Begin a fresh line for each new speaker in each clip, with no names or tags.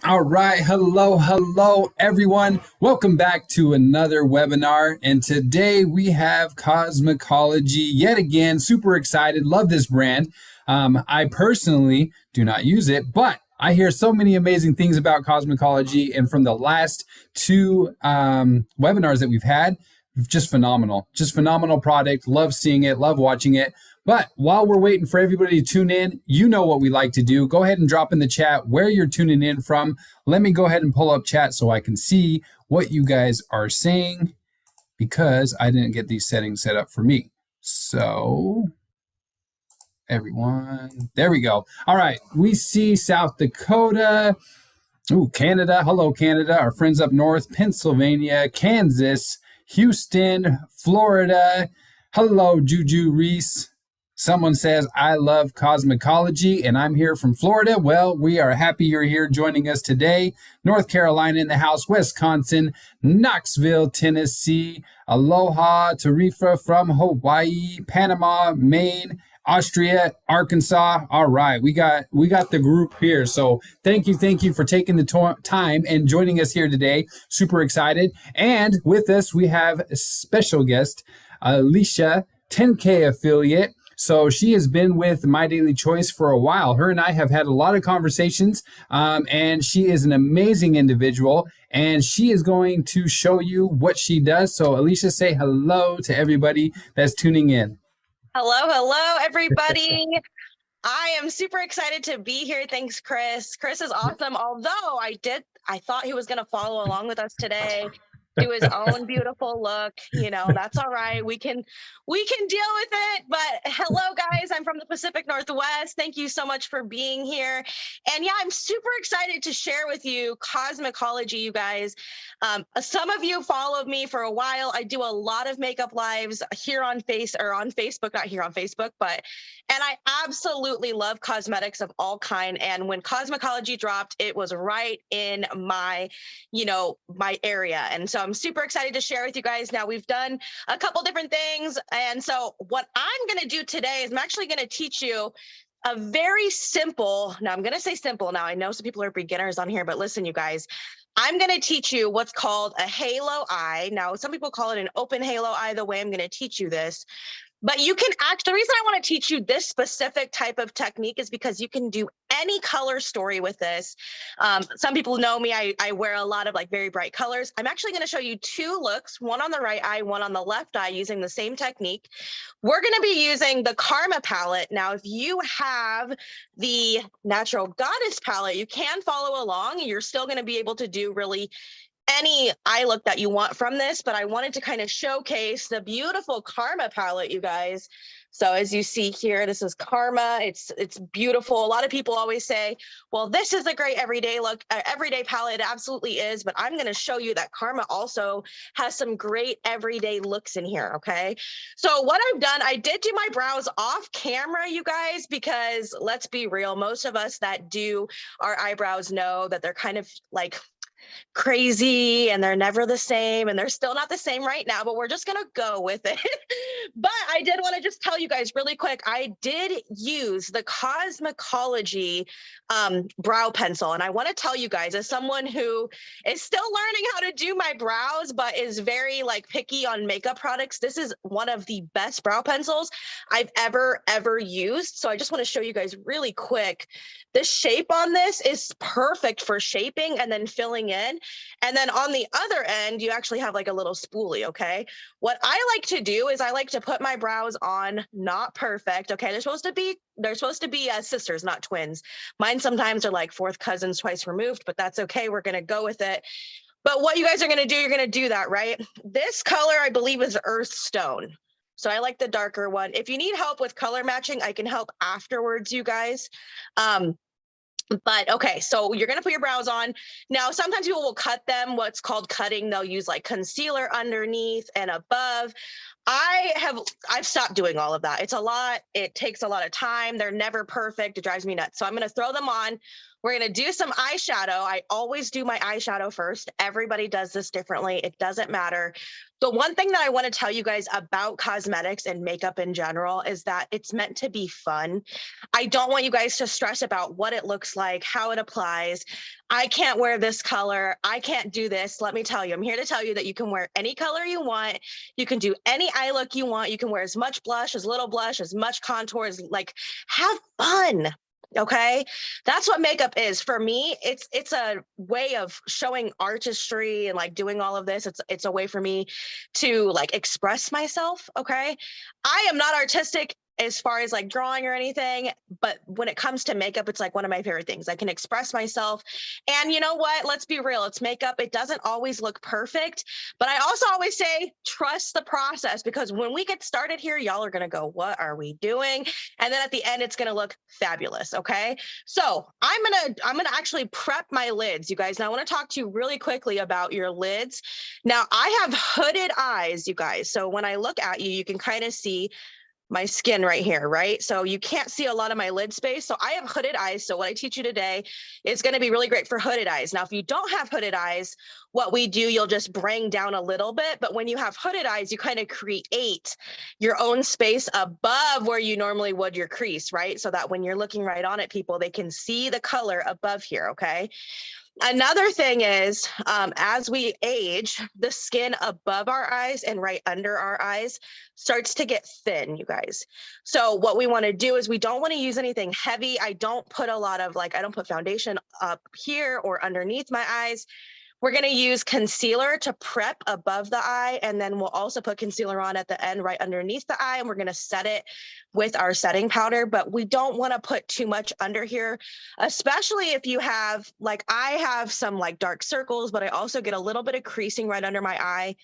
All right. Hello, everyone. Welcome back to another webinar. And today we have Cosmikology yet again. Super excited. Love this brand. I personally do not use it, but I hear so many amazing things about Cosmikology. And from the last two webinars that we've had, just phenomenal. Just phenomenal product. Love seeing it. Love watching it. But while we're waiting for everybody to tune in, you know what we like to do. Go ahead and drop in the chat where you're tuning in from. Let me go ahead and pull up chat so I can see what you guys are saying because I didn't get these settings set up for me. So everyone, there we go. All right, we see South Dakota. Ooh, Canada. Hello, Canada. Our friends up north, Pennsylvania, Kansas, Houston, Florida. Hello, Juju Reese. Someone says, I love Cosmikology, and I'm here from Florida. Well, we are happy you're here joining us today. North Carolina in the house, Wisconsin, Knoxville, Tennessee, aloha, Tarifa from Hawaii, Panama, Maine, Austria, Arkansas. All right, we got the group here. So thank you for taking the time and joining us here today. Super excited. And with us, we have a special guest, Alicia, 10K affiliate. So she has been with MyDailyChoice for a while. Her and I have had a lot of conversations, and she is an amazing individual, and she is going to show you what she does. So Alicia, say hello to everybody that's tuning in.
Hello, everybody. I am super excited to be here. Thanks, Chris. Chris is awesome. Although I thought he was going to follow along with us today, do his own beautiful look. You know, that's all right. We can deal with it. But hello, guys. I'm from the Pacific Northwest. Thank you so much for being here. And yeah, I'm super excited to share with you Cosmikology, you guys. Some of you followed me for a while. I do a lot of makeup lives here on Facebook, not here on Facebook, and I absolutely love cosmetics of all kind. And when Cosmikology dropped, it was right in my area. And so I'm super excited to share with you guys. Now, we've done a couple different things. And so what I'm going to do today is I'm actually going to teach you a very simple, now I'm going to say simple. Now I know some people are beginners on here, but listen, you guys, I'm going to teach you what's called a halo eye. Now, some people call it an open halo eye, the way I'm going to teach you this. But you can the reason I want to teach you this specific type of technique is because you can do any color story with this. Some people know me, I wear a lot of like very bright colors. I'm actually going to show you two looks, one on the right eye, one on the left eye, using the same technique. We're going to be using the Karma palette. Now, if you have the Natural Goddess palette, you can follow along. You're still going to be able to do really any eye look that you want from this, but I wanted to kind of showcase the beautiful Karma palette, you guys. So as you see here, this is Karma. It's beautiful. A lot of people always say, well, this is a great everyday look, everyday palette. It absolutely is, but I'm going to show you that Karma also has some great everyday looks in here, okay? So what I've done, I did do my brows off camera, you guys, because let's be real, most of us that do our eyebrows know that they're kind of like crazy and they're never the same, and they're still not the same right now, but we're just gonna go with it. But I did want to just tell you guys really quick, I did use the Cosmikology brow pencil, and I want to tell you guys, as someone who is still learning how to do my brows but is very like picky on makeup products, this is one of the best brow pencils I've ever used. So I just want to show you guys really quick, the shape on this is perfect for shaping and then filling in. And then on the other end, you actually have like a little spoolie, okay? What I like to do is I like to put my brows on, not perfect, okay? They're supposed to be sisters, not twins. Mine sometimes are like fourth cousins twice removed, but that's okay. We're gonna go with it. But what you guys are gonna do, you're gonna do that, right? This color, I believe, is Earth Stone. So I like the darker one. If you need help with color matching, I can help afterwards, you guys. But okay, so you're gonna put your brows on. Now, sometimes people will cut them, what's called cutting. They'll use like concealer underneath and above. I've stopped doing all of that. It's a lot. It takes a lot of time. They're never perfect. It drives me nuts. So I'm gonna throw them on. We're going to do some eyeshadow. I always do my eyeshadow first. Everybody does this differently. It doesn't matter. The one thing that I want to tell you guys about cosmetics and makeup in general is that it's meant to be fun. I don't want you guys to stress about what it looks like, how it applies. I can't wear this color. I can't do this. Let me tell you, I'm here to tell you that you can wear any color you want. You can do any eye look you want. You can wear as much blush, as little blush, as much contour, as like, have fun. Okay, that's what makeup is for me. It's a way of showing artistry and like doing all of this. It's a way for me to like express myself. Okay, I am not artistic as far as like drawing or anything, but when it comes to makeup, it's like one of my favorite things. I can express myself. And you know what? Let's be real. It's makeup. It doesn't always look perfect, but I also always say, trust the process, because when we get started here, y'all are going to go, what are we doing? And then at the end, it's going to look fabulous. Okay. So I'm going to actually prep my lids, you guys. Now I want to talk to you really quickly about your lids. Now I have hooded eyes, you guys. So when I look at you, you can kind of see my skin right here, right? So you can't see a lot of my lid space. So I have hooded eyes. So what I teach you today is going to be really great for hooded eyes. Now, if you don't have hooded eyes, what we do, you'll just bring down a little bit. But when you have hooded eyes, you kind of create your own space above where you normally would your crease, right? So that when you're looking right on it, people, they can see the color above here, okay? Another thing is, as we age, the skin above our eyes and right under our eyes starts to get thin, you guys. So what we want to do is we don't want to use anything heavy. I don't put a lot of I don't put foundation up here or underneath my eyes. We're going to use concealer to prep above the eye, and then we'll also put concealer on at the end right underneath the eye, and we're going to set it with our setting powder, but we don't want to put too much under here, especially if you have, like I have some like dark circles, but I also get a little bit of creasing right under my eye.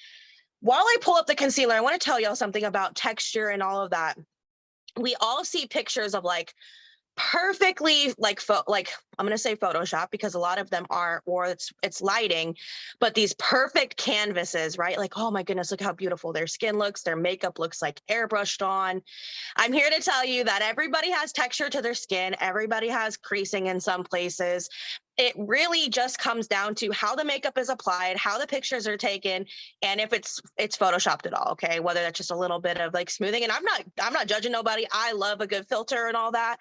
While I pull up the concealer, I want to tell y'all something about texture and all of that. We all see pictures of like perfectly like I'm going to say Photoshop because a lot of them are, or it's lighting, but these perfect canvases, right? Like, oh my goodness, look how beautiful their skin looks. Their makeup looks like airbrushed on. I'm here to tell you that everybody has texture to their skin. Everybody has creasing in some places. It really just comes down to how the makeup is applied, how the pictures are taken, and if it's photoshopped at all, okay? Whether that's just a little bit of like smoothing. And I'm not judging nobody. I love a good filter and all that,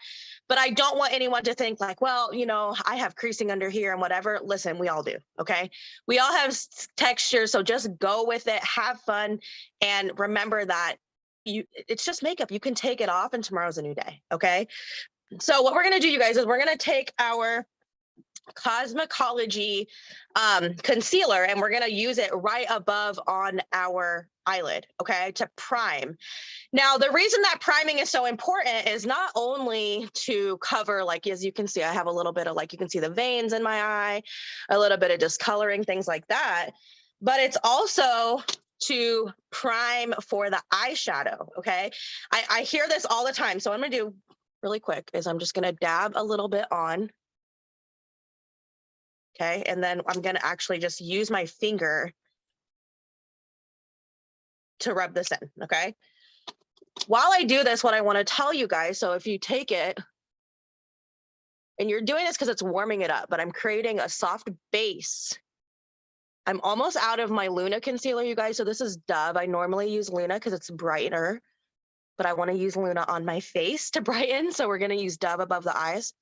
but I don't want anyone to think like, well, you know, I have creasing under here and whatever. Listen, we all do, okay? We all have texture, so just go with it, have fun, and remember that it's just makeup. You can take it off and tomorrow's a new day, okay? So what we're gonna do, you guys, is we're gonna take our Cosmikology concealer and we're going to use it right above on our eyelid, okay, to prime. Now, the reason that priming is so important is not only to cover, like, as you can see, I have a little bit of, like, you can see the veins in my eye, a little bit of discoloring, things like that, but it's also to prime for the eyeshadow, okay? I hear this all the time, so what I'm going to do really quick is I'm just going to dab a little bit on. Okay, and then I'm going to actually just use my finger to rub this in, okay? While I do this, what I want to tell you guys, so if you take it, and you're doing this because it's warming it up, but I'm creating a soft base. I'm almost out of my Luna concealer, you guys, so this is Dove. I normally use Luna because it's brighter, but I want to use Luna on my face to brighten, so we're going to use Dove above the eyes.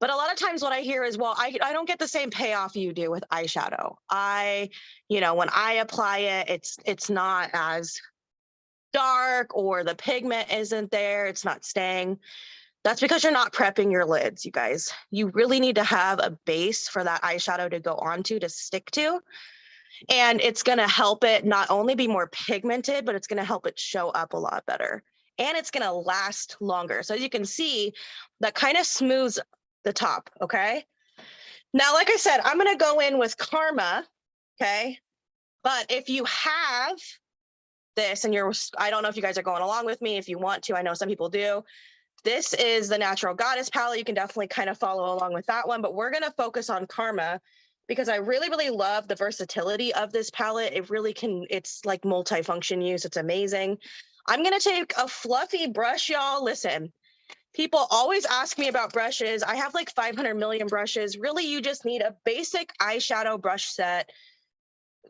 But a lot of times what I hear is, well, I don't get the same payoff you do with eyeshadow. When I apply it, it's not as dark, or the pigment isn't there. It's not staying. That's because you're not prepping your lids, you guys. You really need to have a base for that eyeshadow to go onto, to stick to. And it's going to help it not only be more pigmented, but it's going to help it show up a lot better. And it's going to last longer. So as you can see, that kind of smooths the top, okay? Now, like I said, I'm going to go in with Karma, okay? But if you have this and I don't know if you guys are going along with me. If you want to, I know some people do. This is the Natural Goddess palette. You can definitely kind of follow along with that one, but we're going to focus on Karma because I really, really love the versatility of this palette. It's like multi-function use. It's amazing. I'm going to take a fluffy brush, y'all. Listen, People always ask me about brushes. I have like 500 million brushes. Really, you just need a basic eyeshadow brush set,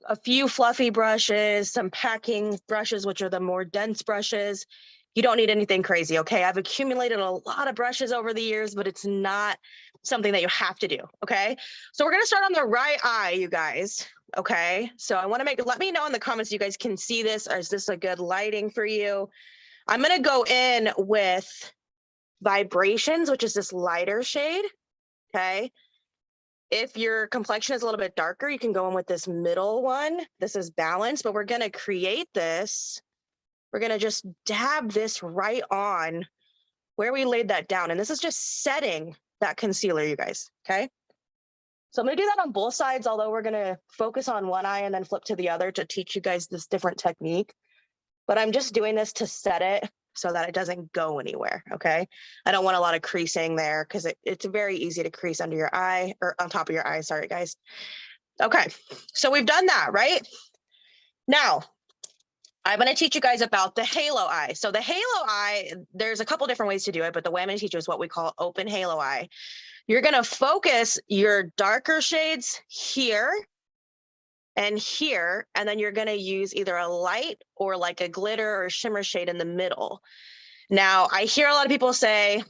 a few fluffy brushes, some packing brushes, which are the more dense brushes. You don't need anything crazy, okay? I've accumulated a lot of brushes over the years, but it's not something that you have to do, okay? So we're gonna start on the right eye, you guys, okay? So I wanna let me know in the comments, you guys can see this, or is this a good lighting for you? I'm gonna go in with Vibrations, which is this lighter shade, okay? If your complexion is a little bit darker, you can go in with this middle one. This is Balance, but we're gonna create this. We're gonna just dab this right on where we laid that down. And this is just setting that concealer, you guys, okay? So I'm gonna do that on both sides, although we're gonna focus on one eye and then flip to the other to teach you guys this different technique. But I'm just doing this to set it so that it doesn't go anywhere, okay? I don't want a lot of creasing there because it's very easy to crease under your eye or on top of your eye, sorry guys. Okay, so we've done that, right? Now, I'm gonna teach you guys about the halo eye. So the halo eye, there's a couple different ways to do it, but the way I'm gonna teach you is what we call open halo eye. You're gonna focus your darker shades here and here, and then you're gonna use either a light or like a glitter or shimmer shade in the middle. Now, I hear a lot of people say,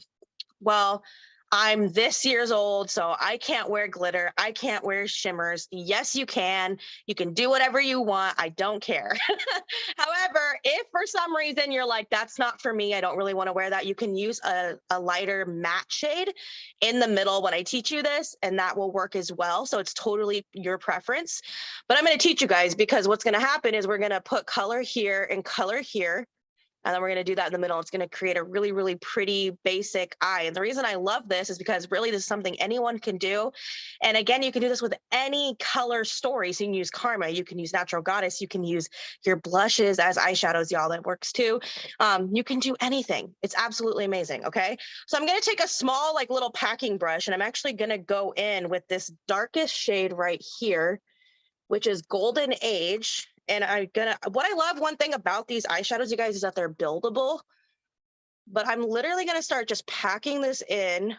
well, I'm this years old, so I can't wear glitter. I can't wear shimmers. Yes, you can. You can do whatever you want. I don't care. However, if for some reason you're like, that's not for me, I don't really want to wear that, you can use a lighter matte shade in the middle when I teach you this, and that will work as well. So it's totally your preference. But I'm going to teach you guys because what's going to happen is we're going to put color here and color here. And then we're going to do that in the middle. It's going to create a really, really pretty basic eye. And the reason I love this is because really this is something anyone can do. And again, you can do this with any color story. So you can use Karma, you can use Natural Goddess, you can use your blushes as eyeshadows, y'all, that works too. You can do anything. It's absolutely amazing, okay? So I'm going to take a small like little packing brush and I'm actually going to go in with this darkest shade right here, which is Golden Age. And what I love, one thing about these eyeshadows, you guys, is that they're buildable. But I'm literally going to start just packing this in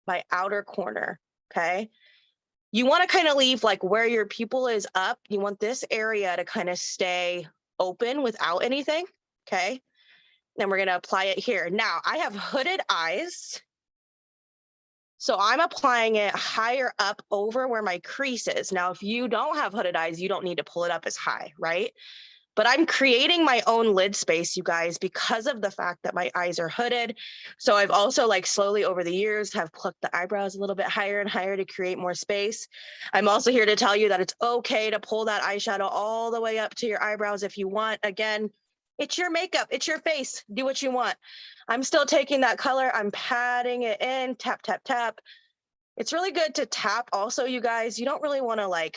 my outer corner, okay? You want to kind of leave like where your pupil is up. You want this area to kind of stay open without anything, okay? Then we're going to apply it here. Now, I have hooded eyes. So I'm applying it higher up over where my crease is. Now, if you don't have hooded eyes, you don't need to pull it up as high, right? But I'm creating my own lid space, you guys, because of the fact that my eyes are hooded. So I've also like slowly over the years have plucked the eyebrows a little bit higher and higher to create more space. I'm also here to tell you that it's okay to pull that eyeshadow all the way up to your eyebrows if you want. Again, it's your makeup, it's your face, do what you want. I'm still taking that color, I'm patting it in, tap, tap, tap. It's really good to tap also, you guys. You don't really want to like,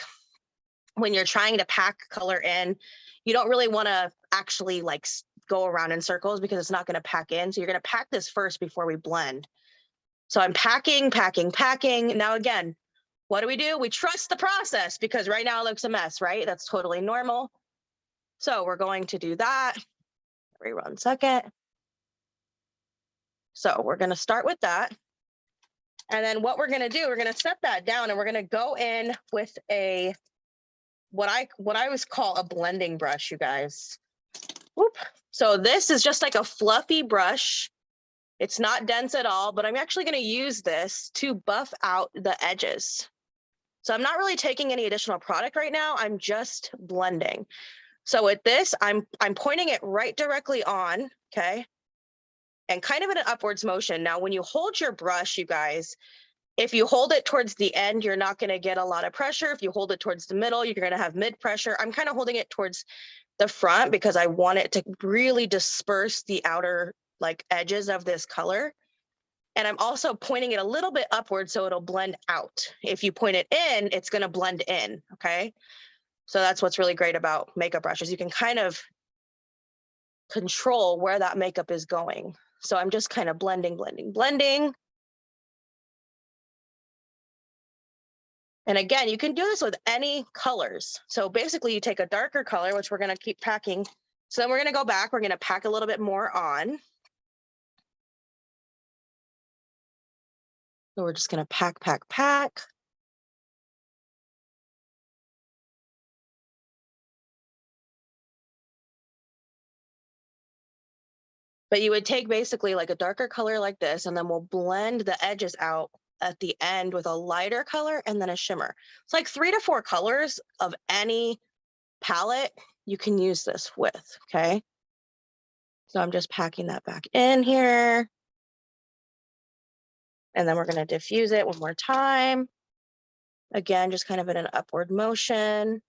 when you're trying to pack color in, you don't really want to actually like go around in circles because it's not going to pack in. So you're going to pack this first before we blend. So I'm packing, packing, packing. Now again, what do? We trust the process because right now it looks a mess, right? That's totally normal. So we're going to do that. Every 1 second. So we're going to start with that. And then what we're going to do, we're going to set that down and we're going to go in with a, what I always call a blending brush, you guys. Whoop. So this is just like a fluffy brush. It's not dense at all, but I'm actually going to use this to buff out the edges. So I'm not really taking any additional product right now. I'm just blending. So with this, I'm pointing it right directly on, okay? And kind of in an upwards motion. Now, when you hold your brush, you guys, if you hold it towards the end, you're not going to get a lot of pressure. If you hold it towards the middle, you're going to have mid pressure. I'm kind of holding it towards the front because I want it to really disperse the outer like edges of this color. And I'm also pointing it a little bit upward so it'll blend out. If you point it in, it's going to blend in, okay? So that's what's really great about makeup brushes. You can kind of control where that makeup is going. So I'm just kind of blending, blending, blending. And again, you can do this with any colors. So basically you take a darker color, which we're going to keep packing. So then we're going to go back. We're going to pack a little bit more on. So we're just going to pack, pack, pack. But you would take basically like a darker color like this, and then we'll blend the edges out at the end with a lighter color and then a shimmer. It's like 3 to 4 colors of any palette you can use this with, okay? So I'm just packing that back in here. And then we're going to diffuse it one more time. Again, just kind of in an upward motion.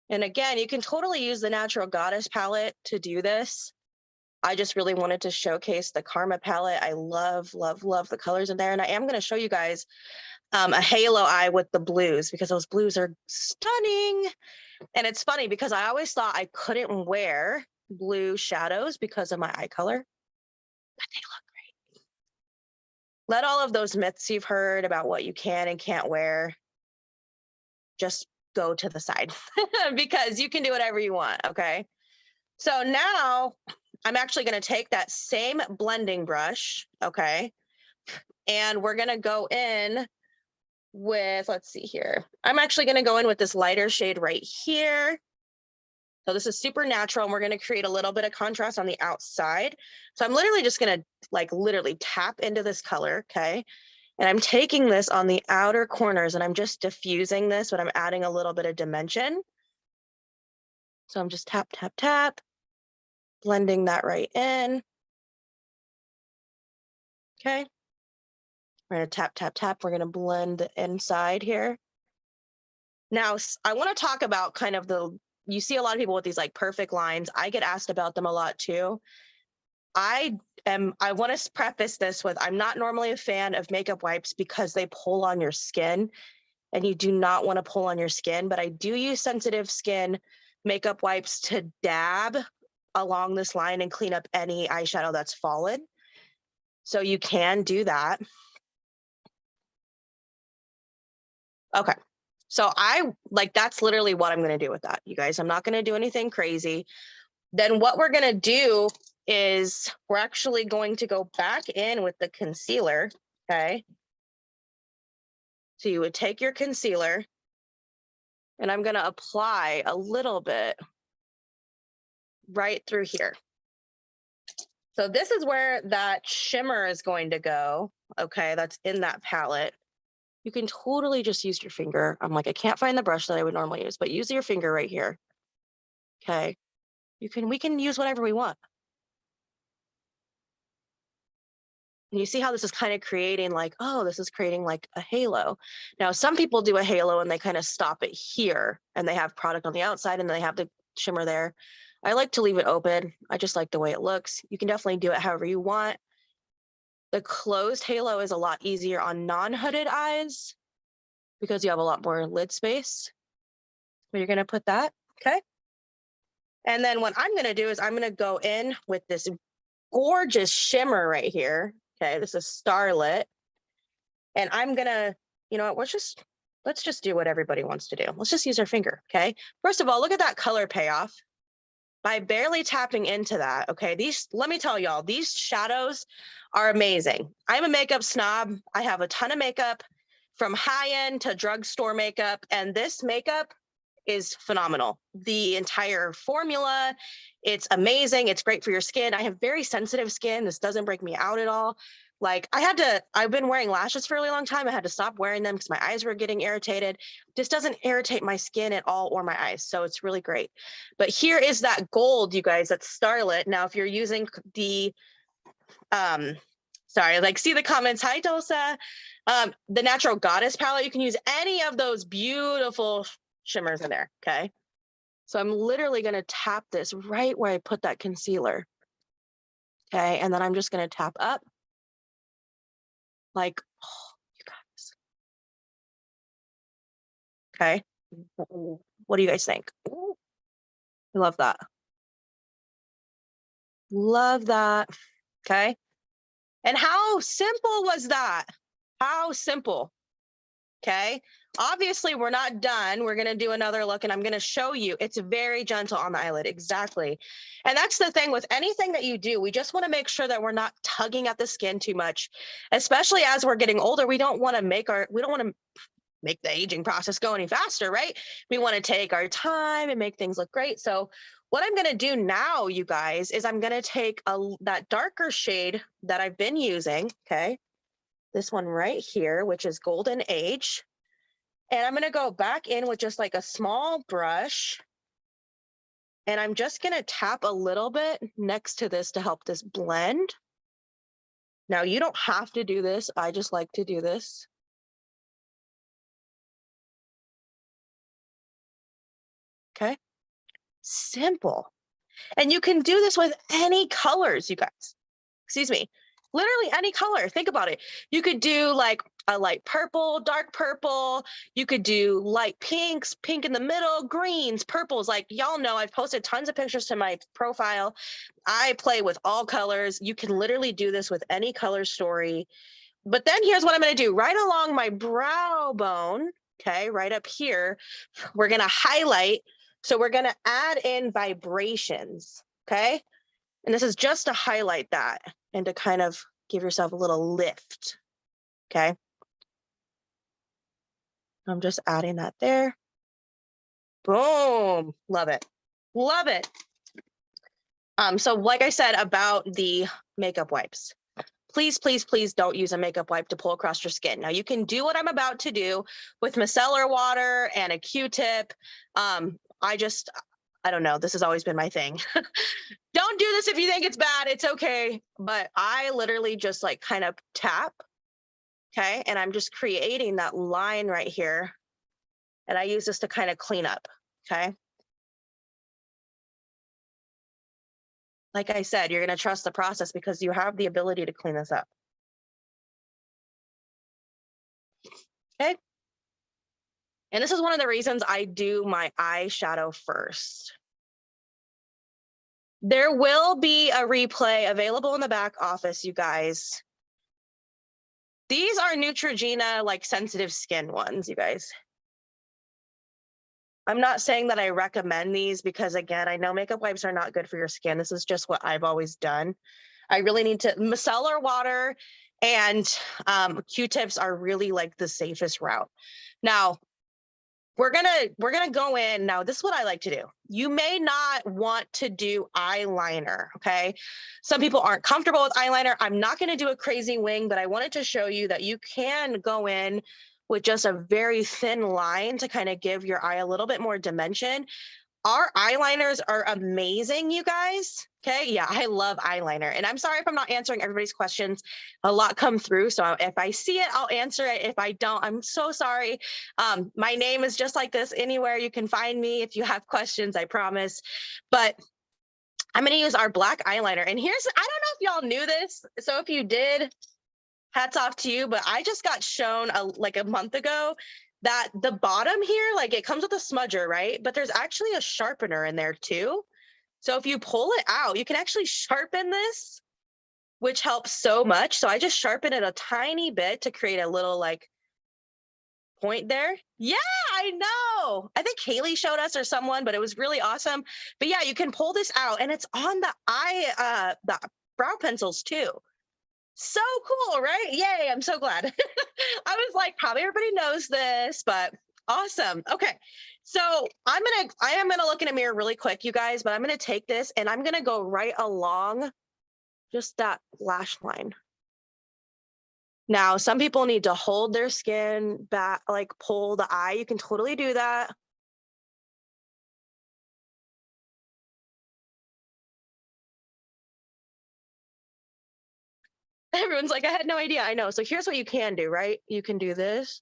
And again, you can totally use the Natural Goddess palette to do this. I just really wanted to showcase the Karma palette. I love, love, love the colors in there. And I am going to show you guys a halo eye with the blues, because those blues are stunning. And it's funny because I always thought I couldn't wear blue shadows because of my eye color, but they look great. Let all of those myths you've heard about what you can and can't wear just go to the side because you can do whatever you want, okay? So now I'm actually going to take that same blending brush, okay? And we're going to go in with, let's see here. I'm actually going to go in with this lighter shade right here. So this is super natural, and we're going to create a little bit of contrast on the outside. So I'm literally just going to like literally tap into this color, okay? And I'm taking this on the outer corners and I'm just diffusing this, but I'm adding a little bit of dimension. So I'm just tap, tap, tap, blending that right in. Okay. We're going to tap, tap, tap. We're going to blend the inside here. Now, I want to talk about kind of you see a lot of people with these like perfect lines. I get asked about them a lot too. I want to preface this with, I'm not normally a fan of makeup wipes because they pull on your skin, and you do not want to pull on your skin, but I do use sensitive skin makeup wipes to dab along this line and clean up any eyeshadow that's fallen. So you can do that. Okay. So that's literally what I'm going to do with that, you guys. I'm not going to do anything crazy. Then what we're going to do is we're actually going to go back in with the concealer, okay? So you would take your concealer, and I'm going to apply a little bit right through here. So this is where that shimmer is going to go, okay? That's in that palette. You can totally just use your finger. I'm like, I can't find the brush that I would normally use, but use your finger right here, okay? We can use whatever we want. And you see how this is kind of creating like, oh, this is creating like a halo. Now, some people do a halo and they kind of stop it here, and they have product on the outside and they have the shimmer there. I like to leave it open. I just like the way it looks. You can definitely do it however you want. The closed halo is a lot easier on non-hooded eyes because you have a lot more lid space. But you're going to put that, okay? And then what I'm going to do is I'm going to go in with this gorgeous shimmer right here. Okay, this is Starlit. And I'm going to, you know what, let's just do what everybody wants to do. Let's just use our finger, okay? First of all, look at that color payoff. By barely tapping into that, okay? Let me tell y'all, these shadows are amazing. I'm a makeup snob. I have a ton of makeup, from high-end to drugstore makeup, and this makeup is phenomenal. The entire formula, it's amazing. It's great for your skin. I have very sensitive skin. This doesn't break me out at all. Like I've been wearing lashes for a really long time. I had to stop wearing them because my eyes were getting irritated. This doesn't irritate my skin at all or my eyes. So it's really great. But here is that gold, you guys, that's Starlit. Now, if you're using the, see the comments. Hi, Dosa. The Natural Goddess palette, you can use any of those beautiful shimmers in there, okay? So I'm literally going to tap this right where I put that concealer, okay? And then I'm just going to tap up. Like, oh, you guys. Okay. What do you guys think? Ooh, I love that. Love that. Okay. And how simple was that? How simple. Okay. Obviously, we're not done. We're going to do another look, and I'm going to show you. It's very gentle on the eyelid. Exactly. And that's the thing with anything that you do. We just want to make sure that we're not tugging at the skin too much, especially as we're getting older. We don't want to make the aging process go any faster, right? We want to take our time and make things look great. So what I'm going to do now, you guys, is I'm going to take that darker shade that I've been using, okay? This one right here, which is Golden Age. And I'm going to go back in with just like a small brush. And I'm just going to tap a little bit next to this to help this blend. Now, you don't have to do this. I just like to do this. Okay. Simple. And you can do this with any colors, you guys. Excuse me. Literally any color. Think about it. You could do like a light purple, dark purple. You could do light pinks, pink in the middle, greens, purples. Like y'all know, I've posted tons of pictures to my profile. I play with all colors. You can literally do this with any color story. But then here's what I'm going to do. Right along my brow bone, okay, right up here, we're going to highlight. So we're going to add in vibrations, okay? And this is just to highlight that and to kind of give yourself a little lift, okay? I'm just adding that there. Boom, love it, love it. So like I said about the makeup wipes, please, please, please don't use a makeup wipe to pull across your skin. Now you can do what I'm about to do with micellar water and a Q-tip. I don't know, this has always been my thing. Don't do this if you think it's bad, it's okay. But I literally just like kind of tap, okay? And I'm just creating that line right here. And I use this to kind of clean up, okay? Like I said, you're gonna trust the process because you have the ability to clean this up. Okay? And this is one of the reasons I do my eyeshadow first. There will be a replay available in the back office, you guys. These are Neutrogena, like sensitive skin ones, you guys. I'm not saying that I recommend these because, again, I know makeup wipes are not good for your skin. This is just what I've always done. I really need to, micellar water and Q-tips are really like the safest route. Now, we're gonna go in. Now, this is what I like to do. You may not want to do eyeliner, okay? Some people aren't comfortable with eyeliner. I'm not gonna do a crazy wing, but I wanted to show you that you can go in with just a very thin line to kind of give your eye a little bit more dimension. Our eyeliners are amazing, you guys. Okay, yeah, I love eyeliner. And I'm sorry if I'm not answering everybody's questions. A lot come through, so if I see it, I'll answer it. If I don't, I'm so sorry. My name is just like this anywhere you can find me if you have questions, I promise. But I'm gonna use our black eyeliner. And here's, I don't know if y'all knew this, so if you did, hats off to you, but I just got shown like a month ago that the bottom here, like it comes with a smudger, right? But there's actually a sharpener in there too. So if you pull it out, you can actually sharpen this, which helps so much. So I just sharpen it a tiny bit to create a little like point there. Yeah, I know. I think Haley showed us or someone, but it was really awesome. But yeah, you can pull this out and it's on the brow pencils too. So cool, right? Yay, I'm so glad. I was like, probably everybody knows this, but awesome. Okay, so I am gonna look in a mirror really quick, you guys, but I'm gonna take this and I'm gonna go right along just that lash line. Now, some people need to hold their skin back, like pull the eye. You can totally do that. Everyone's like, I had no idea. I know. So here's what you can do, right? You can do this.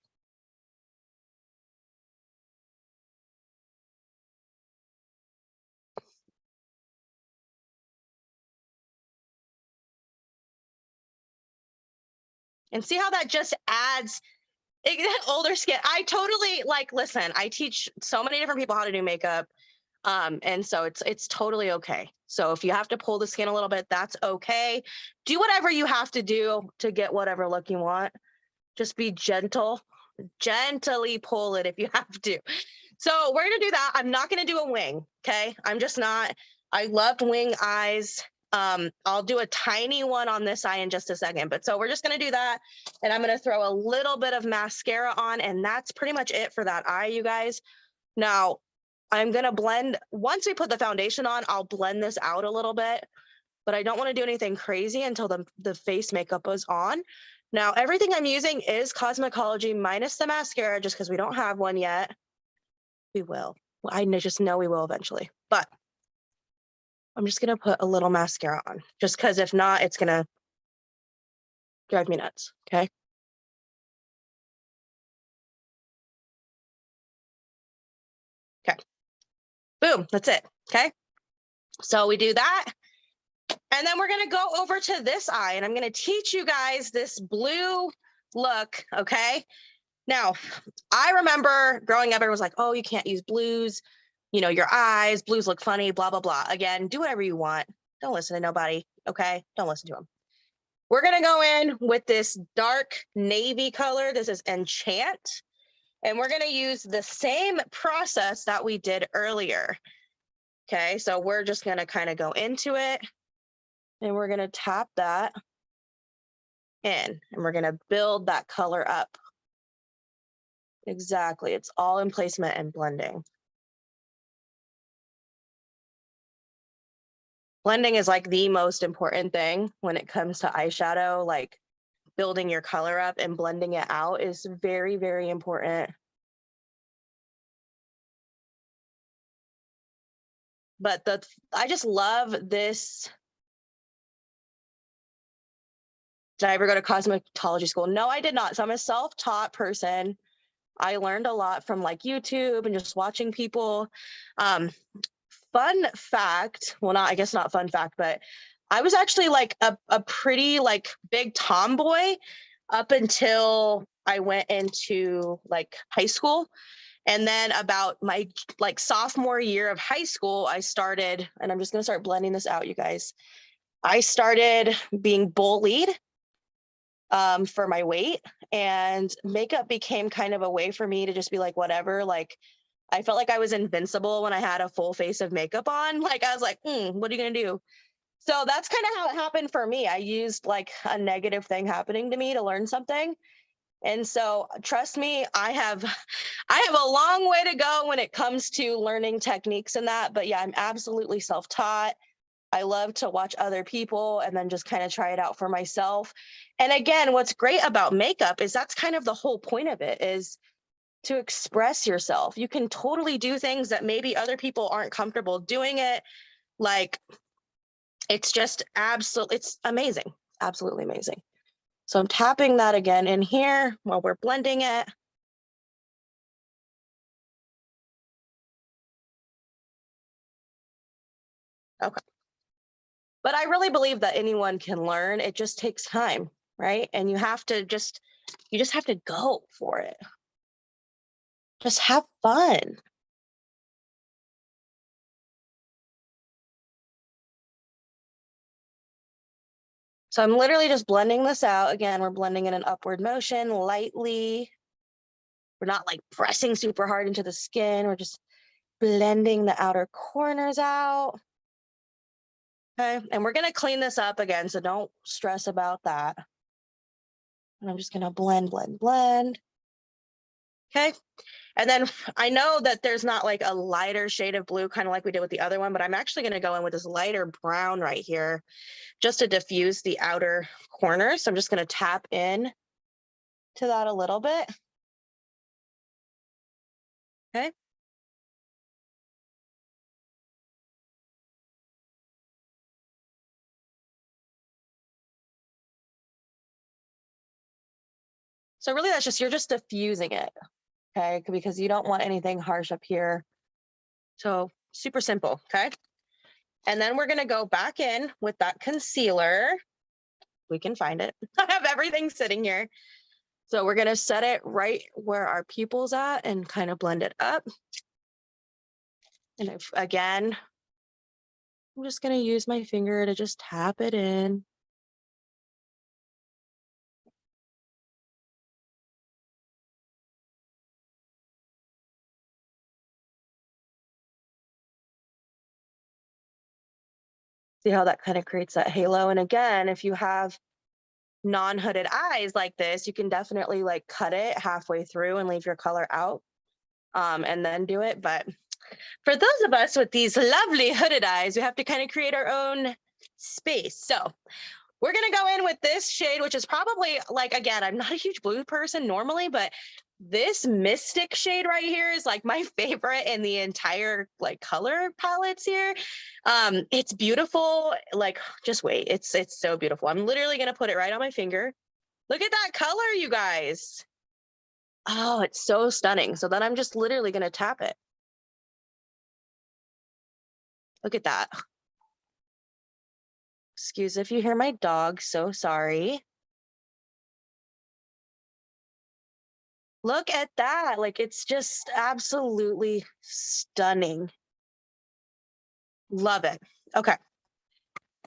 And see how that just adds older skin. I totally like, listen, I teach so many different people how to do makeup. And so it's totally okay. So if you have to pull the skin a little bit, that's okay. Do whatever you have to do to get whatever look you want. Just be gentle gently pull it if you have to. So we're going to do that. I'm not going to do a wing. Okay. I'm just not. I loved wing eyes. I'll do a tiny one on this eye in just a second, but so we're just going to do that. And I'm going to throw a little bit of mascara on, and that's pretty much it for that eye, you guys. Now I'm going to blend. Once we put the foundation on, I'll blend this out a little bit, but I don't want to do anything crazy until the face makeup is on. Now, everything I'm using is Cosmikology minus the mascara, just because we don't have one yet. We will. I just know we will eventually, but I'm just going to put a little mascara on, just because if not, it's going to drive me nuts. Okay. Okay. Boom. That's it. Okay. So we do that. And then we're going to go over to this eye, and I'm going to teach you guys this blue look. Okay. Now, I remember growing up, everyone was like, oh, you can't use blues. You know, your eyes, blues look funny, blah, blah, blah. Again, do whatever you want. Don't listen to nobody, okay? Don't listen to them. We're going to go in with this dark navy color. This is Enchant. And we're going to use the same process that we did earlier. Okay, so we're just going to kind of go into it. And we're going to tap that in. And we're going to build that color up. Exactly. It's all in placement and blending. Blending is like the most important thing when it comes to eyeshadow. Like building your color up and blending it out is very, very important. But I just love this. Did I ever go to cosmetology school? No, I did not. So I'm a self-taught person. I learned a lot from like YouTube and just watching people. Fun fact, well, not, I guess not fun fact, but I was actually like a pretty like big tomboy up until I went into like high school. And then about my like sophomore year of high school, I started, and I'm just going to start blending this out, you guys. I started being bullied for my weight, and makeup became kind of a way for me to just be like, whatever, like I felt like I was invincible when I had a full face of makeup on. Like I was like, what are you going to do? So that's kind of how it happened for me. I used like a negative thing happening to me to learn something. And so trust me, I have a long way to go when it comes to learning techniques and that. But yeah, I'm absolutely self-taught. I love to watch other people and then just kind of try it out for myself. And again, what's great about makeup is that's kind of the whole point of it, is to express yourself. You can totally do things that maybe other people aren't comfortable doing it. Like, it's just it's amazing, absolutely amazing. So I'm tapping that again in here while we're blending it. Okay. But I really believe that anyone can learn. It just takes time, right? And you just have to go for it. Just have fun. So I'm literally just blending this out. Again, we're blending in an upward motion lightly. We're not like pressing super hard into the skin. We're just blending the outer corners out. Okay, and we're going to clean this up again, so don't stress about that. And I'm just going to blend, blend, blend. Okay. And then I know that there's not like a lighter shade of blue, kind of like we did with the other one, but I'm actually going to go in with this lighter brown right here just to diffuse the outer corner. So I'm just going to tap in to that a little bit. Okay. So really that's just, you're just diffusing it. Okay. Because you don't want anything harsh up here. So super simple. Okay. And then we're going to go back in with that concealer. We can find it. I have everything sitting here. So we're going to set it right where our pupil's at and kind of blend it up. And again, I'm just going to use my finger to just tap it in. See how that kind of creates that halo? And again, if you have non-hooded eyes like this, you can definitely like cut it halfway through and leave your color out and then do it. But for those of us with these lovely hooded eyes, we have to kind of create our own space. So we're going to go in with this shade, which is probably like, again, I'm not a huge blue person normally, but this Mystic shade right here is like my favorite in the entire like color palettes here. It's beautiful. Like, just wait. It's so beautiful. I'm literally going to put it right on my finger. Look at that color, you guys. Oh, it's so stunning. So then I'm just literally going to tap it. Look at that. Excuse if you hear my dog, so sorry. Look at that. Like, it's just absolutely stunning. Love it. Okay.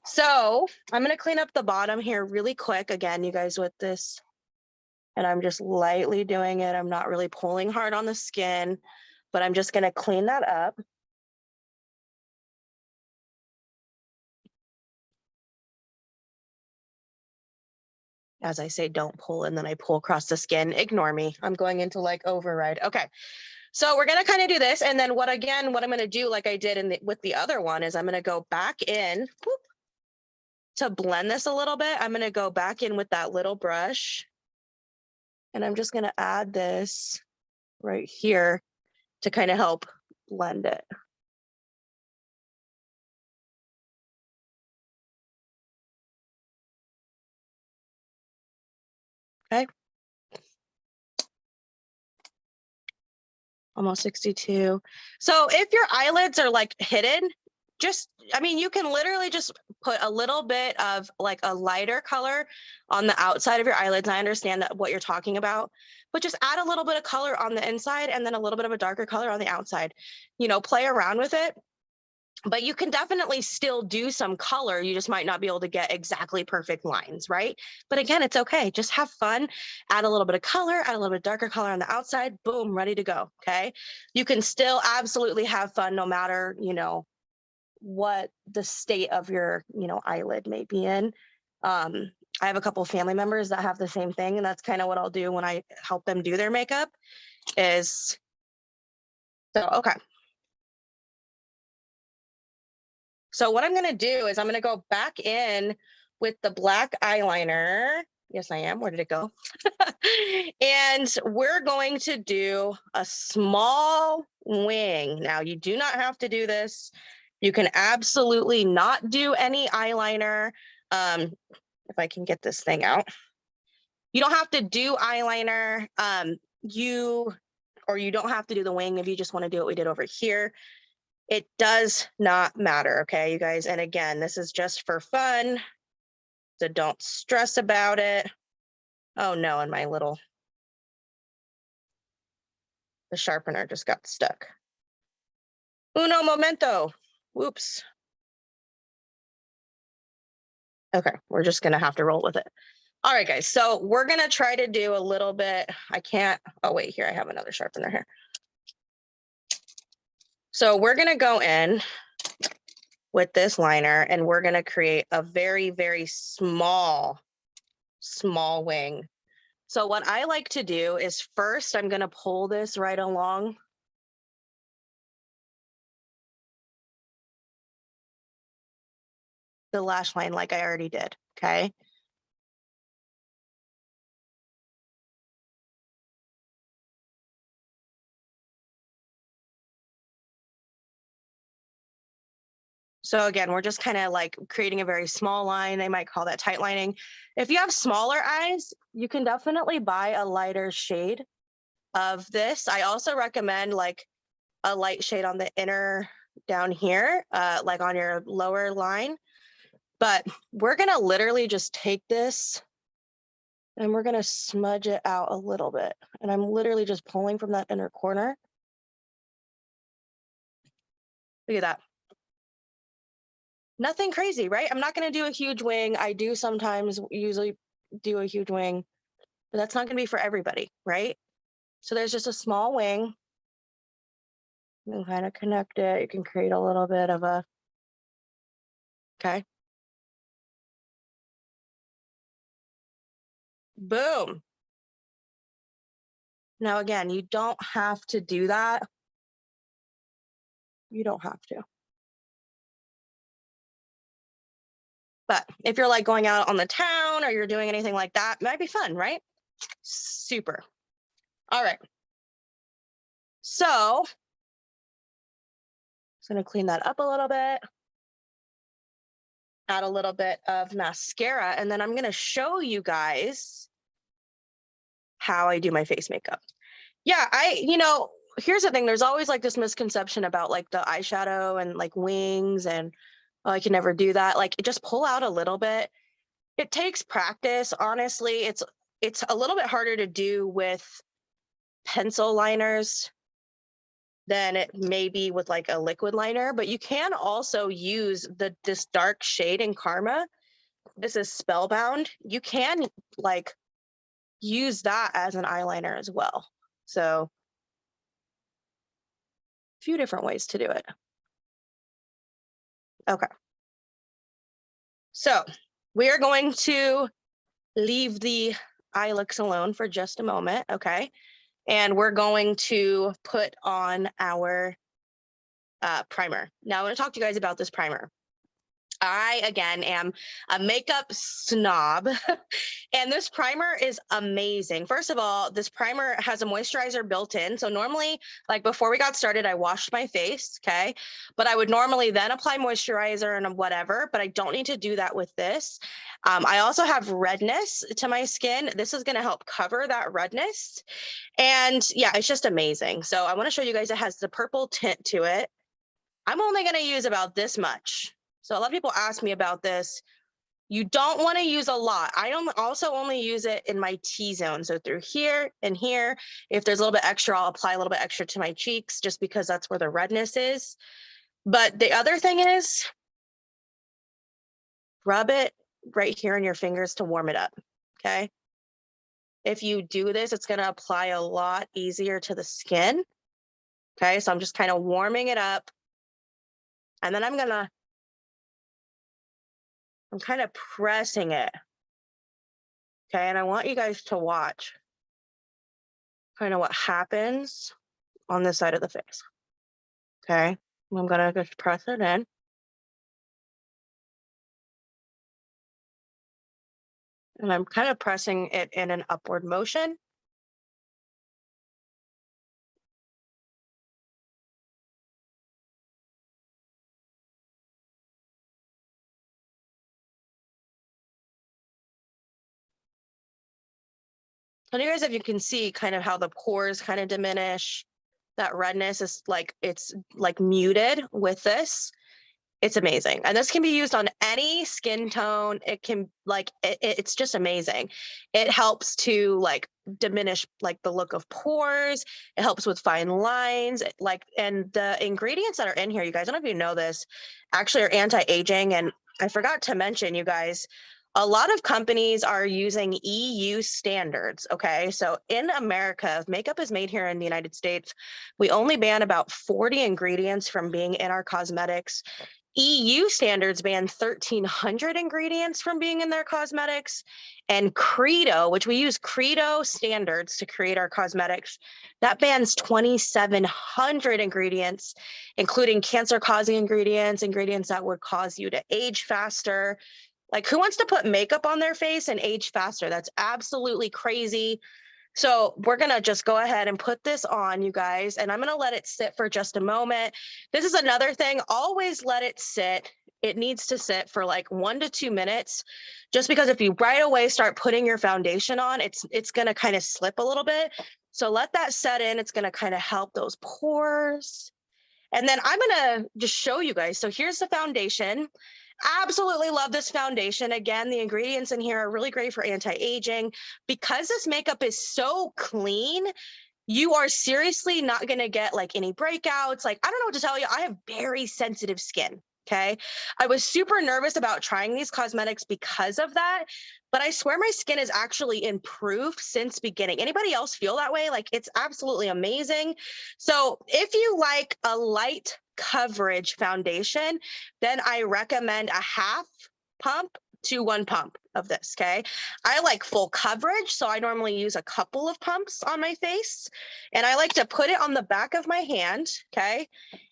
So I'm going to clean up the bottom here really quick. Again, you guys with this, and I'm just lightly doing it. I'm not really pulling hard on the skin, but I'm just going to clean that up. As I say, don't pull, and then I pull across the skin. Ignore me. I'm going into like override. Okay. So we're going to kind of do this. And then what I'm going to do, like I did with the other one, is I'm going to go back in to blend this a little bit. I'm going to go back in with that little brush, and I'm just going to add this right here to kind of help blend it. Okay. Almost 62. So if your eyelids are like hidden, you can literally just put a little bit of like a lighter color on the outside of your eyelids. I understand that what you're talking about, but just add a little bit of color on the inside and then a little bit of a darker color on the outside. Play around with it. But you can definitely still do some color. You just might not be able to get exactly perfect lines, right? But again, it's okay. Just have fun. Add a little bit of color, add a little bit darker color on the outside. Boom, ready to go. Okay. You can still absolutely have fun no matter, what the state of your, eyelid may be in. I have a couple of family members that have the same thing. And that's kind of what I'll do when I help them do their makeup okay. So what I'm going to do is I'm going to go back in with the black eyeliner. Yes, I am. Where did it go? And we're going to do a small wing. Now, you do not have to do this. You can absolutely not do any eyeliner. If I can get this thing out. You don't have to do eyeliner. You don't have to do the wing if you just want to do what we did over here. It does not matter, okay, you guys? And again, this is just for fun, so don't stress about it. Oh no, and the sharpener just got stuck. Uno momento. Whoops. Okay, we're just gonna have to roll with it. All right, guys, so we're gonna try to do a little bit. Oh wait, here, I have another sharpener here. So we're gonna go in with this liner and we're gonna create a very, very small wing. So what I like to do is first, I'm gonna pull this right along the lash line like I already did, okay? So again, we're just kind of like creating a very small line. They might call that tight lining. If you have smaller eyes, you can definitely buy a lighter shade of this. I also recommend like a light shade on the inner down here, like on your lower line. But we're gonna literally just take this and we're gonna smudge it out a little bit. And I'm literally just pulling from that inner corner. Look at that. Nothing crazy, right? I'm not going to do a huge wing. I do sometimes usually do a huge wing, but that's not going to be for everybody, right? So there's just a small wing. You can kind of connect it. You can create a little bit of a Okay. Boom. Now, again, you don't have to do that. You don't have to. But if you're like going out on the town or you're doing anything like that, it might be fun, right? Super. All right. So just going to clean that up a little bit. Add a little bit of mascara, and then I'm going to show you guys how I do my face makeup. Yeah, here's the thing. There's always like this misconception about like the eyeshadow and like wings and, oh, I can never do that. Like, just pull out a little bit. It takes practice. Honestly, it's a little bit harder to do with pencil liners than it may be with like a liquid liner, but you can also use this dark shade in Karma. This is Spellbound. You can like use that as an eyeliner as well. So a few different ways to do it. Okay. So we are going to leave the eye looks alone for just a moment. Okay. And we're going to put on our primer. Now, I want to talk to you guys about this primer. I, again, am a makeup snob, and this primer is amazing. First of all, this primer has a moisturizer built in. So normally, like before we got started, I washed my face, okay? But I would normally then apply moisturizer and whatever, but I don't need to do that with this. I also have redness to my skin. This is going to help cover that redness. And yeah, it's just amazing. So I want to show you guys, it has the purple tint to it. I'm only going to use about this much. So a lot of people ask me about this. You don't want to use a lot. I also only use it in my T-zone. So through here and here, if there's a little bit extra, I'll apply a little bit extra to my cheeks just because that's where the redness is. But the other thing is, rub it right here in your fingers to warm it up, okay? If you do this, it's going to apply a lot easier to the skin, okay? So I'm just kind of warming it up. And then I'm kind of pressing it. Okay, and I want you guys to watch kind of what happens on this side of the face. Okay, I'm gonna just press it in. And I'm kind of pressing it in an upward motion. And you guys, if you can see kind of how the pores kind of diminish, that redness is like, it's like muted with this. It's amazing. And this can be used on any skin tone. It can like, it's just amazing. It helps to like diminish like the look of pores. It helps with fine lines, like, and the ingredients that are in here, you guys, I don't know if you know this, actually are anti-aging. And I forgot to mention, you guys, a lot of companies are using EU standards, okay? So in America, if makeup is made here in the United States, we only ban about 40 ingredients from being in our cosmetics. EU standards ban 1,300 ingredients from being in their cosmetics. And Credo, which we use Credo standards to create our cosmetics, that bans 2,700 ingredients, including cancer-causing ingredients, ingredients that would cause you to age faster. Like, who wants to put makeup on their face and age faster? That's absolutely crazy. So we're going to just go ahead and put this on, you guys, and I'm going to let it sit for just a moment. This is another thing. Always let it sit. It needs to sit for like 1 to 2 minutes, just because if you right away start putting your foundation on, it's going to kind of slip a little bit. So let that set in. It's going to kind of help those pores. And then I'm going to just show you guys. So here's the foundation. Absolutely love this foundation. Again, the ingredients in here are really great for anti-aging. Because this makeup is so clean, you are seriously not going to get like any breakouts. Like, I don't know what to tell you. I have very sensitive skin. Okay. I was super nervous about trying these cosmetics because of that, but I swear my skin has actually improved since beginning. Anybody else feel that way? Like, it's absolutely amazing. So if you like a light coverage foundation, then I recommend a half pump to 1 pump of this, okay? I like full coverage, so I normally use a couple of pumps on my face, and I like to put it on the back of my hand, okay?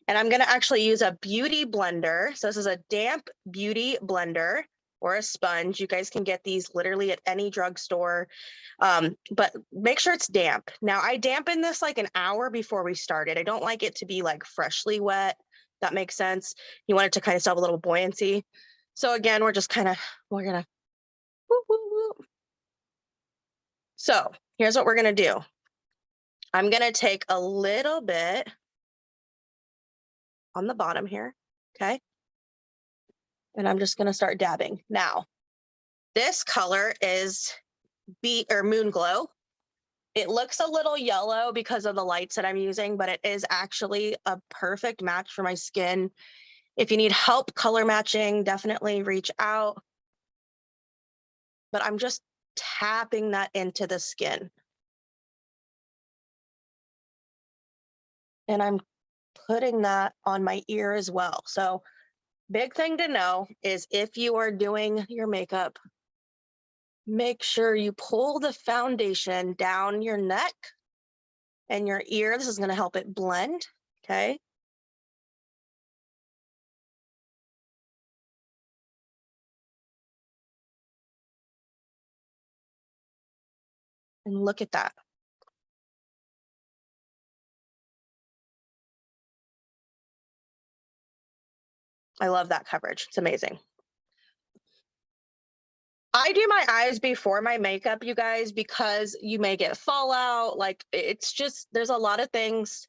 And I'm gonna actually use a beauty blender. So this is a damp beauty blender or a sponge. You guys can get these literally at any drugstore, but make sure it's damp. Now I dampen this like an hour before we started. I don't like it to be like freshly wet. That makes sense. You want it to kind of still have a little buoyancy. So again, we're gonna, whoop, whoop, whoop. So here's what we're gonna do. I'm gonna take a little bit on the bottom here, okay? And I'm just gonna start dabbing. Now, this color is Moon Glow. It looks a little yellow because of the lights that I'm using, but it is actually a perfect match for my skin. If you need help color matching, definitely reach out. But I'm just tapping that into the skin. And I'm putting that on my ear as well. So big thing to know is if you are doing your makeup, make sure you pull the foundation down your neck and your ear. This is going to help it blend, okay? And look at that. I love that coverage. It's amazing. I do my eyes before my makeup, you guys, because you may get fallout. Like, it's just, there's a lot of things.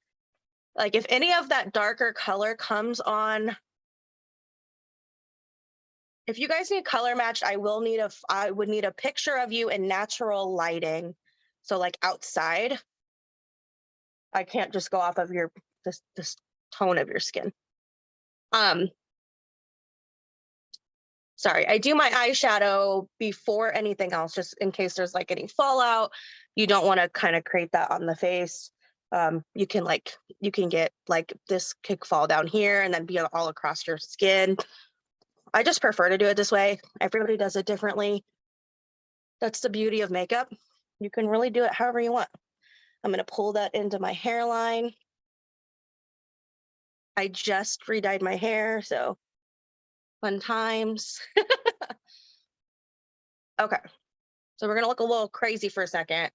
Like, if any of that darker color comes on, if you guys need color matched, I would need a picture of you in natural lighting. So like outside, I can't just go off of your, this tone of your skin. Sorry, I do my eyeshadow before anything else, just in case there's like any fallout. You don't want to kind of create that on the face. You can get like this could fall down here and then be all across your skin. I just prefer to do it this way. Everybody does it differently. That's the beauty of makeup. You can really do it however you want. I'm going to pull that into my hairline. I just re-dyed my hair, so fun times. Okay, so we're going to look a little crazy for a second.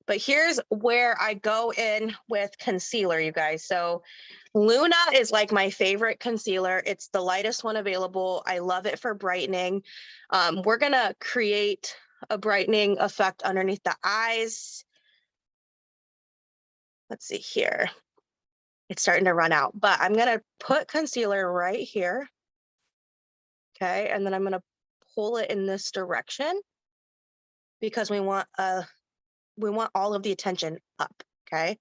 But here's where I go in with concealer, you guys. So Luna is like my favorite concealer. It's the lightest one available. I love it for brightening. We're going to create a brightening effect underneath the eyes. Let's see here. It's starting to run out, but I'm going to put concealer right here. Okay, and then I'm going to pull it in this direction because we want all of the attention up, okay?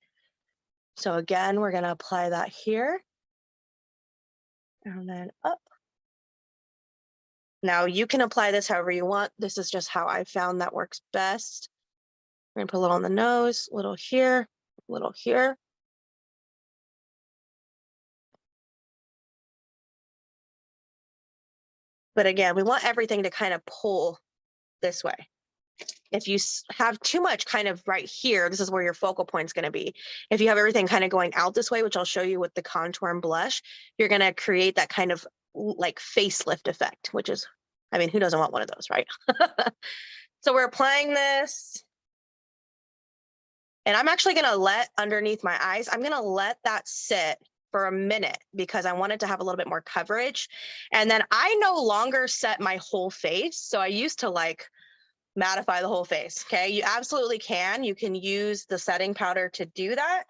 So again, we're going to apply that here and then up. Now you can apply this however you want. This is just how I found that works best. We're going to put a little on the nose, a little here, a little here. But again, we want everything to kind of pull this way. If you have too much kind of right here, this is where your focal point is going to be. If you have everything kind of going out this way, which I'll show you with the contour and blush, you're going to create that kind of like facelift effect, which is, I mean, who doesn't want one of those, right? So we're applying this. And I'm actually going to let underneath my eyes, I'm going to let that sit for a minute because I wanted to have a little bit more coverage. And then I no longer set my whole face. So I used to like mattify the whole face. Okay, you absolutely can. You can use the setting powder to do that.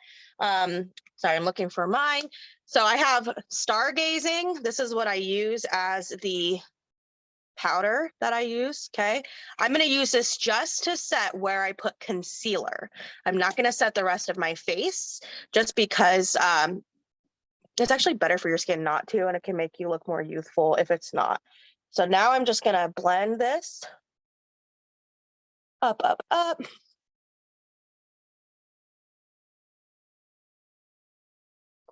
Sorry, I'm looking for mine. So I have Stargazing. This is what I use as the powder that I use. Okay, I'm going to use this just to set where I put concealer. I'm not going to set the rest of my face just because it's actually better for your skin not to, and it can make you look more youthful if it's not. So now I'm just going to blend this up, up, up.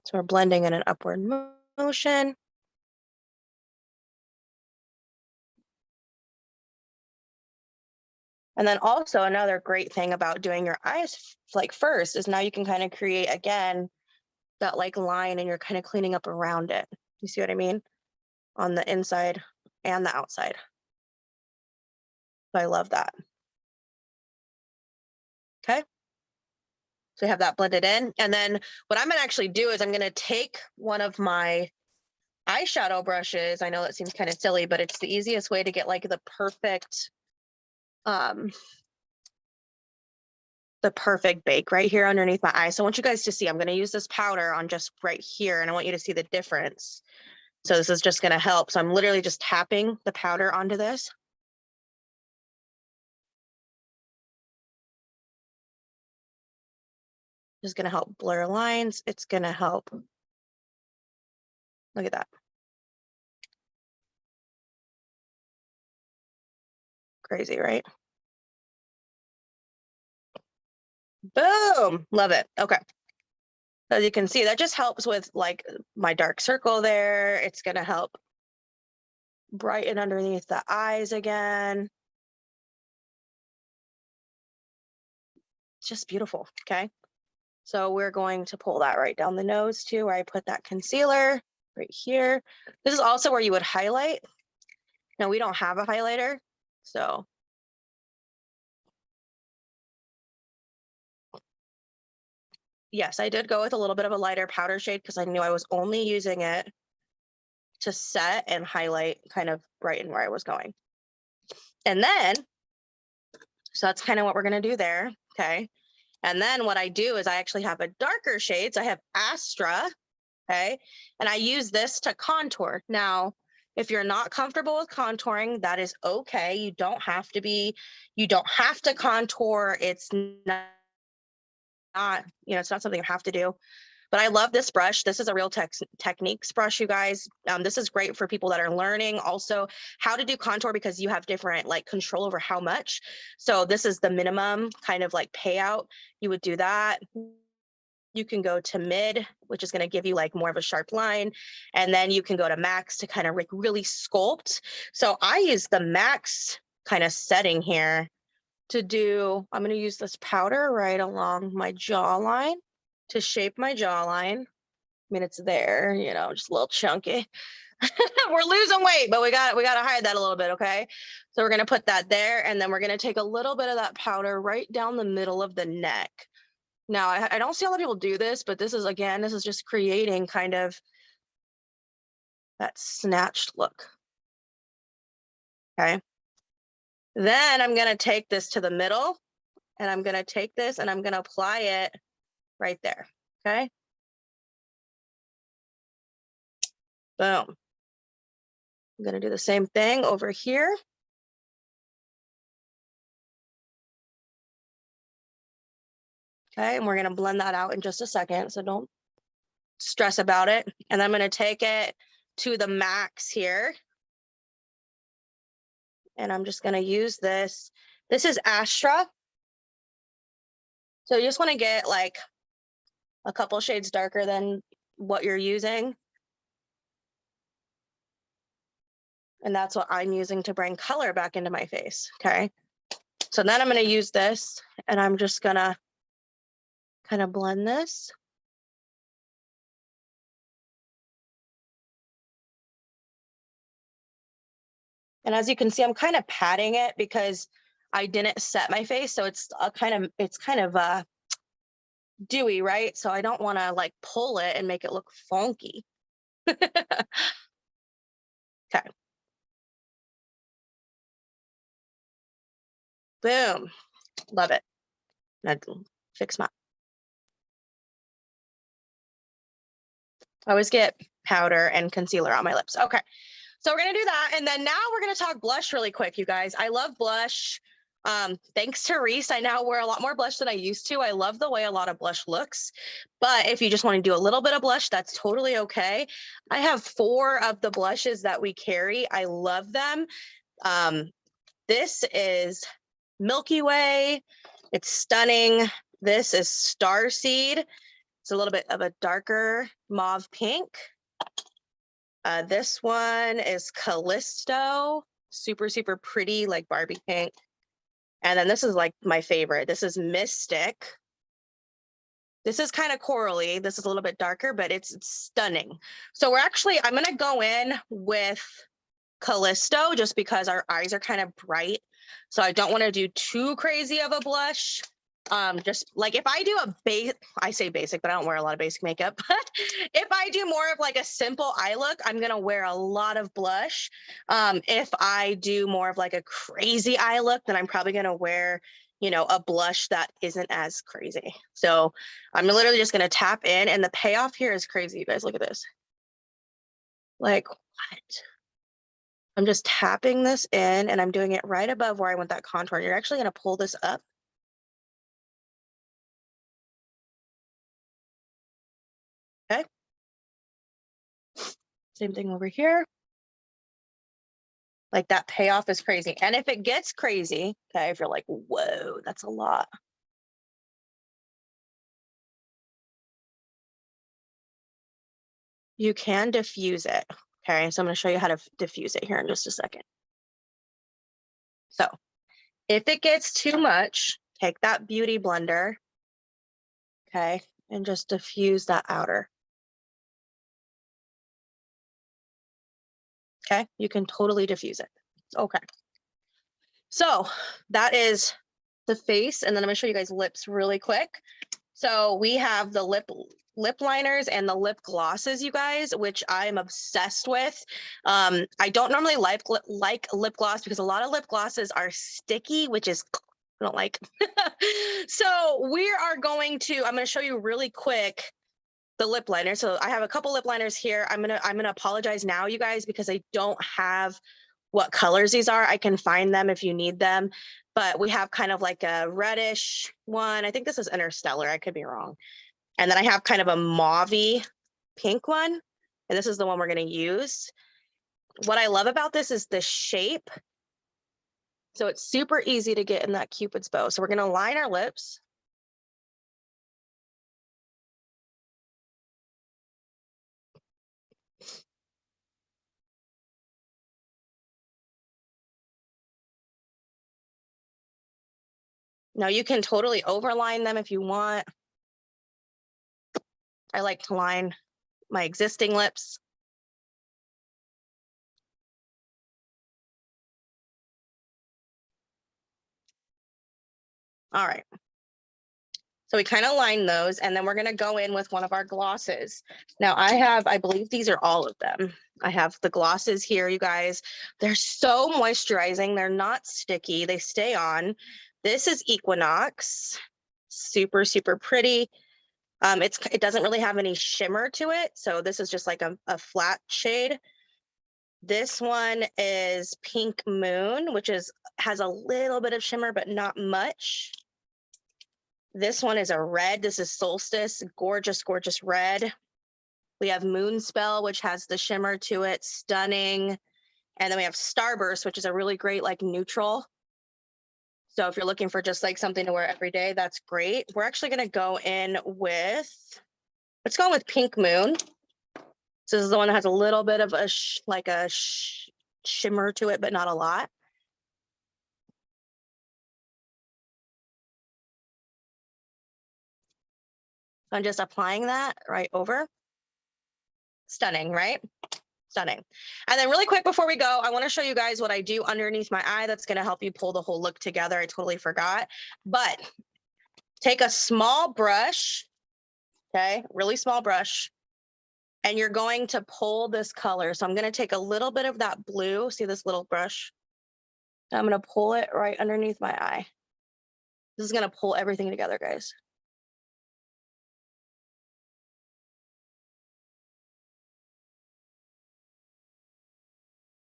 So we're blending in an upward motion. And then also another great thing about doing your eyes like first is now you can kind of create again that like line and you're kind of cleaning up around it. You see what I mean? On the inside and the outside. So I love that. Okay. So I have that blended in. And then what I'm gonna actually do is I'm gonna take one of my eyeshadow brushes. I know that seems kind of silly, but it's the easiest way to get like the perfect bake right here underneath my eye. So I want you guys to see, I'm going to use this powder on just right here, and I want you to see the difference. So this is just going to help. So I'm literally just tapping the powder onto this. It's going to help blur lines. It's going to help. Look at that. Crazy, right? Boom. Love it. Okay. As you can see, that just helps with like my dark circle there. It's going to help brighten underneath the eyes again. It's just beautiful. Okay. So we're going to pull that right down the nose too, where I put that concealer right here. This is also where you would highlight. Now we don't have a highlighter, so. Yes, I did go with a little bit of a lighter powder shade because I knew I was only using it to set and highlight, kind of brighten where I was going. And then, so that's kind of what we're going to do there. Okay. And then what I do is I actually have a darker shade. So I have Astra. Okay. And I use this to contour. Now, if you're not comfortable with contouring, that is okay. You don't have to contour. It's not, it's not something you have to do. But I love this brush. This is a Real Techniques brush, you guys. This is great for people that are learning also how to do contour because you have different like control over how much. So this is the minimum kind of like payout. You would do that. You can go to mid, which is going to give you like more of a sharp line. And then you can go to max to kind of like really sculpt. So I use the max kind of setting here to do, I'm going to use this powder right along my jawline to shape my jawline. I mean, it's there, just a little chunky. We're losing weight, but we got to hide that a little bit, okay? So we're going to put that there, and then we're going to take a little bit of that powder right down the middle of the neck. Now, I don't see a lot of people do this, but this is just creating kind of that snatched look, okay? Then I'm going to take this to the middle, and I'm going to take this and I'm going to apply it right there, okay? Boom. I'm going to do the same thing over here. Okay, and we're going to blend that out in just a second, so don't stress about it. And I'm going to take it to the max here. And I'm just going to use this. This is Astra. So you just want to get like a couple shades darker than what you're using. And that's what I'm using to bring color back into my face, okay? So then I'm going to use this, and I'm just going to kind of blend this. And as you can see, I'm kind of patting it because I didn't set my face. So it's kind of dewy, right? So I don't want to like pull it and make it look funky. Okay. Boom. Love it. Now fix my. I always get powder and concealer on my lips. Okay. So we're going to do that. And then now we're going to talk blush really quick, you guys. I love blush. Thanks to Reese, I now wear a lot more blush than I used to. I love the way a lot of blush looks. But if you just want to do a little bit of blush, that's totally okay. I have 4 of the blushes that we carry. I love them. This is Milky Way. It's stunning. This is Starseed. It's a little bit of a darker mauve pink. This one is Callisto, super, super pretty, like Barbie pink. And then this is like my favorite. This is Mystic. This is kind of corally. This is a little bit darker, but it's stunning. So I'm going to go in with Callisto just because our eyes are kind of bright. So I don't want to do too crazy of a blush. Just like if I do I say basic, but I don't wear a lot of basic makeup. But if I do more of like a simple eye look, I'm going to wear a lot of blush. If I do more of like a crazy eye look, then I'm probably going to wear, you know, a blush that isn't as crazy. So I'm literally just going to tap in, and the payoff here is crazy. You guys, look at this. Like, what? I'm just tapping this in, and I'm doing it right above where I want that contour. You're actually going to pull this up. Okay. Same thing over here. Like, that payoff is crazy. And if it gets crazy, okay, if you're like, whoa, that's a lot. You can diffuse it. Okay, so I'm going to show you how to diffuse it here in just a second. So if it gets too much, take that beauty blender, okay, and just diffuse that outer. Okay, you can totally diffuse it. Okay. So that is the face, and then I'm going to show you guys lips really quick. So we have the lip liners and the lip glosses, you guys, which I'm obsessed with. I don't normally like lip gloss because a lot of lip glosses are sticky, which is I don't like. So we are I'm going to show you really quick the lip liner. So I have a couple lip liners here. I'm gonna apologize now, you guys, because I don't have what colors these are. I can find them if you need them, but we have kind of like a reddish one. I think this is Interstellar. I could be wrong. And then I have kind of a mauvey pink one, and this is the one we're going to use. What I love about this is the shape. So it's super easy to get in that Cupid's bow. So we're going to line our lips. Now you can totally overline them if you want. I like to line my existing lips. All right. So we kind of line those, and then we're going to go in with one of our glosses. Now I believe these are all of them. I have the glosses here, you guys. They're so moisturizing. They're not sticky. They stay on. This is Equinox. Super, super pretty. It doesn't really have any shimmer to it. So this is just like a flat shade. This one is Pink Moon, which has a little bit of shimmer, but not much. This one is a red. This is Solstice. Gorgeous, gorgeous red. We have Moonspell, which has the shimmer to it. Stunning. And then we have Starburst, which is a really great like neutral. So if you're looking for just like something to wear every day, that's great. We're actually going to go in with, let's go with Pink Moon. So this is the one that has a little bit of a shimmer to it, but not a lot. I'm just applying that right over. Stunning, right? Stunning. And then really quick before we go, I want to show you guys what I do underneath my eye that's going to help you pull the whole look together. I totally forgot. But take a small brush, okay, really small brush, and you're going to pull this color. So I'm going to take a little bit of that blue. See this little brush? I'm going to pull it right underneath my eye. This is going to pull everything together, guys.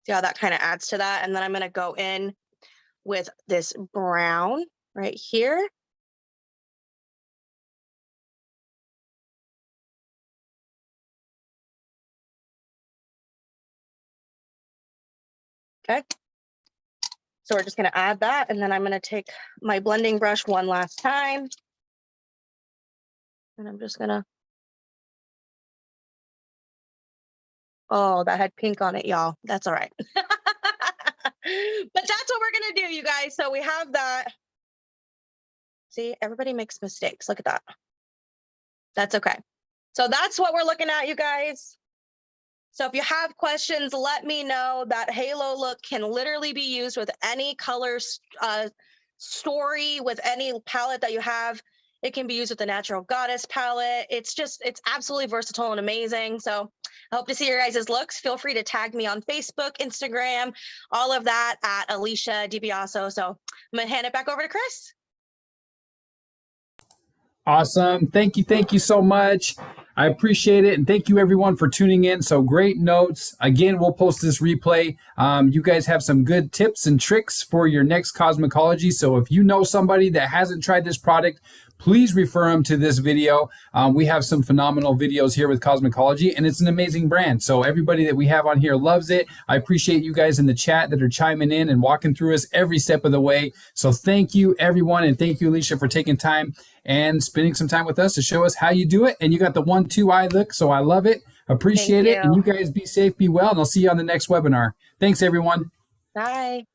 See how that kind of adds to that? And then I'm going to go in with this brown right here. Okay. So we're just going to add that, and then I'm going to take my blending brush one last time. And I'm just going to Oh, that had pink on it, y'all. That's all right. But that's what we're going to do, you guys. So we have that. See, everybody makes mistakes. Look at that. That's okay. So that's what we're looking at, you guys. So if you have questions, let me know. That halo look can literally be used with any color story, with any palette that you have. It can be used with the Natural Goddess palette. It's absolutely versatile and amazing. So I hope to see your guys' looks. Feel free to tag me on Facebook, Instagram, all of that at Alicia DeBiaso. So I'm going to hand it back over to Chris.
Awesome. Thank you so much. I appreciate it. And thank you everyone for tuning in. So great notes. Again, we'll post this replay. You guys have some good tips and tricks for your next Cosmikology. So if you know somebody that hasn't tried this product, please refer them to this video. We have some phenomenal videos here with Cosmikology, and it's an amazing brand. So everybody that we have on here loves it. I appreciate you guys in the chat that are chiming in and walking through us every step of the way. So thank you everyone. And thank you, Alicia, for taking time and spending some time with us to show us how you do it. And you got the 1-2 eye look. So I love it. Appreciate it. And you guys be safe, be well, and I'll see you on the next webinar. Thanks everyone.
Bye.